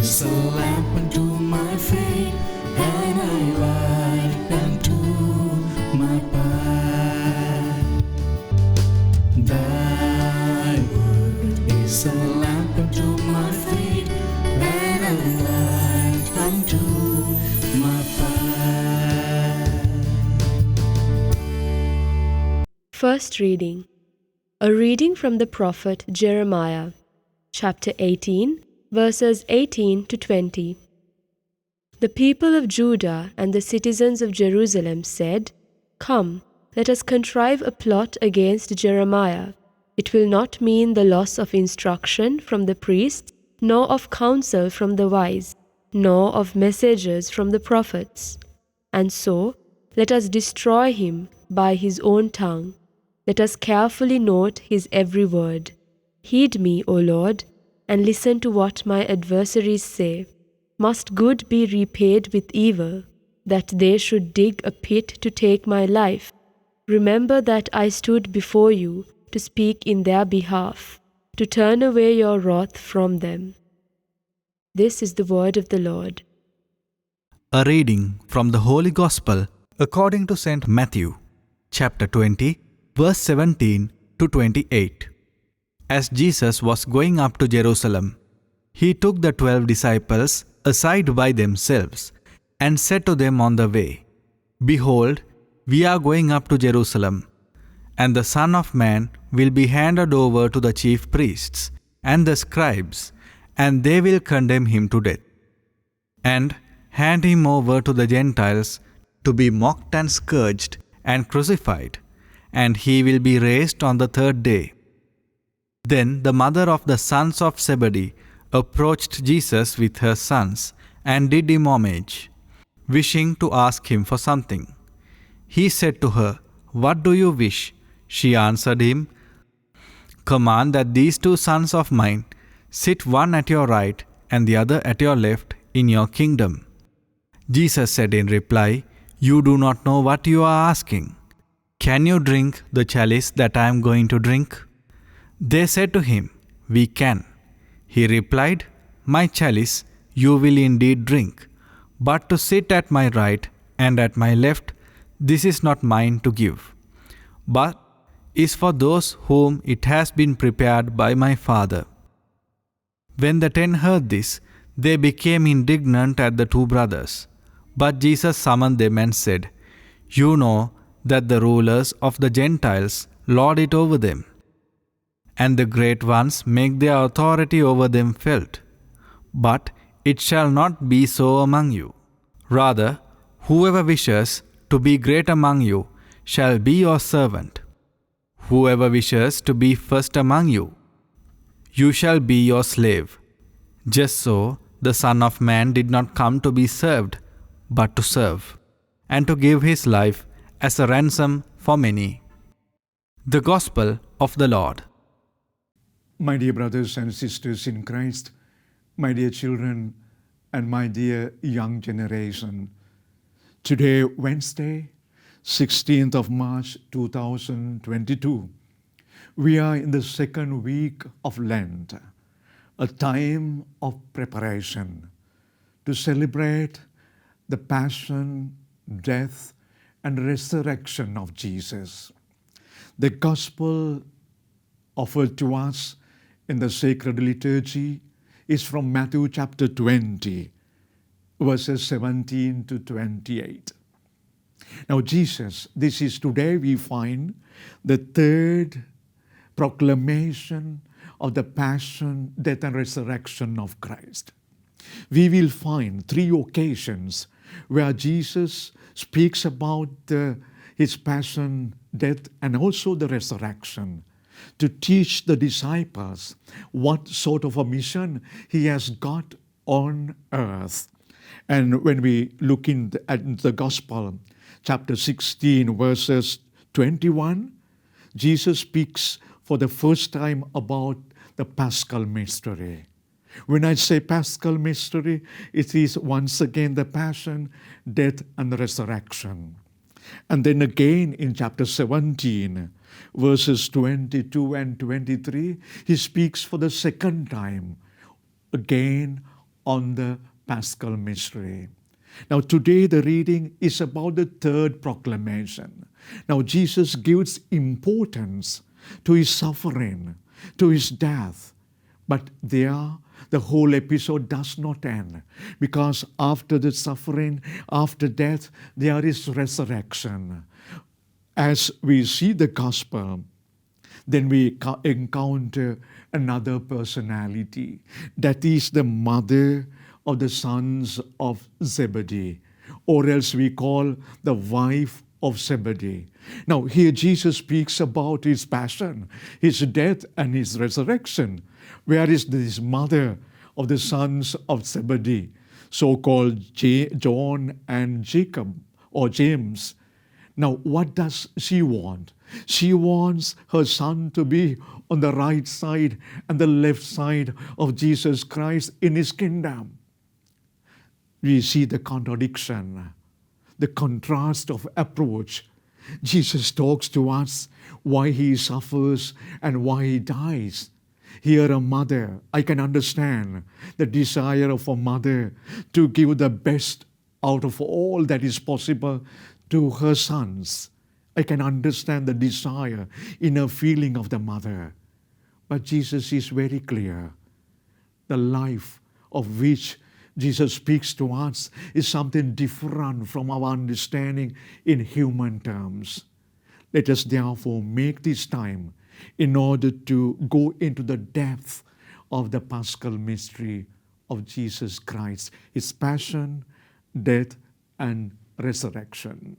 is a lamp unto my feet, and a light unto my path. Thy word is a lamp unto my feet, and a light unto my path. First reading. A reading from the prophet Jeremiah, chapter 18, verses 18 to 20. The people of Judah and the citizens of Jerusalem said, "Come, let us contrive a plot against Jeremiah. It will not mean the loss of instruction from the priests, nor of counsel from the wise, nor of messengers from the prophets. And so, let us destroy him by his own tongue. Let us carefully note his every word. Heed me, O Lord, and listen to what my adversaries say. Must good be repaid with evil, that they should dig a pit to take my life? Remember that I stood before you to speak in their behalf, to turn away your wrath from them." This is the word of the Lord. A reading from the Holy Gospel according to St. Matthew, chapter 20, verse 17 to 28. As Jesus was going up to Jerusalem, he took the 12 disciples aside by themselves and said to them on the way, "Behold, we are going up to Jerusalem, and the Son of Man will be handed over to the chief priests and the scribes, and they will condemn him to death, and hand him over to the Gentiles to be mocked and scourged and crucified, and he will be raised on the third day." Then the mother of the sons of Zebedee approached Jesus with her sons and did him homage, wishing to ask him for something. He said to her, "What do you wish?" She answered him, "Command that these 2 sons of mine sit one at your right and the other at your left in your kingdom." Jesus said in reply, "You do not know what you are asking. Can you drink the chalice that I am going to drink?" They said to him, "We can." He replied, "My chalice you will indeed drink, but to sit at my right and at my left, this is not mine to give, but is for those whom it has been prepared by my Father." When the 10 heard this, they became indignant at the 2 brothers. But Jesus summoned them and said, "You know that the rulers of the Gentiles lord it over them, and the great ones make their authority over them felt. But it shall not be so among you. Rather, whoever wishes to be great among you shall be your servant. Whoever wishes to be first among you, you shall be your slave. Just so the Son of Man did not come to be served, but to serve, and to give his life as a ransom for many." The Gospel of the Lord. My dear brothers and sisters in Christ, my dear children, and my dear young generation, today, Wednesday, 16th of March 2022, we are in the second week of Lent, a time of preparation to celebrate the passion, death, and resurrection of Jesus. The Gospel offered to us in the sacred liturgy is from Matthew chapter 20, verses 17 to 28. Now Jesus, this is today we find the third proclamation of the passion, death, and resurrection of Christ. We will find 3 occasions where Jesus speaks about his passion, death, and also the resurrection, to teach the disciples what sort of a mission he has got on earth. And when we look at the Gospel, chapter 16, verses 21, Jesus speaks for the first time about the Paschal mystery. When I say Paschal mystery, it is once again the passion, death, and the resurrection. And then again in chapter 17, verses 22 and 23, he speaks for the second time, again on the Paschal mystery. Now, today the reading is about the third proclamation. Now, Jesus gives importance to his suffering, to his death. But there, the whole episode does not end, because after the suffering, after death, there is resurrection. As we see the gospel, then we encounter another personality. That is the mother of the sons of Zebedee, or else we call the wife of Zebedee. Now, here Jesus speaks about his passion, his death, and his resurrection. Where is this mother of the sons of Zebedee, so-called John and Jacob, or James? Now, what does she want? She wants her son to be on the right side and the left side of Jesus Christ in his kingdom. We see the contradiction, the contrast of approach. Jesus talks to us why he suffers and why he dies. Here a mother, I can understand the desire of a mother to give the best out of all that is possible to her sons. I can understand the desire, inner feeling of the mother. But Jesus is very clear. The life of which Jesus speaks to us is something different from our understanding in human terms. Let us therefore make this time in order to go into the depth of the Paschal mystery of Jesus Christ, his passion, death, and resurrection.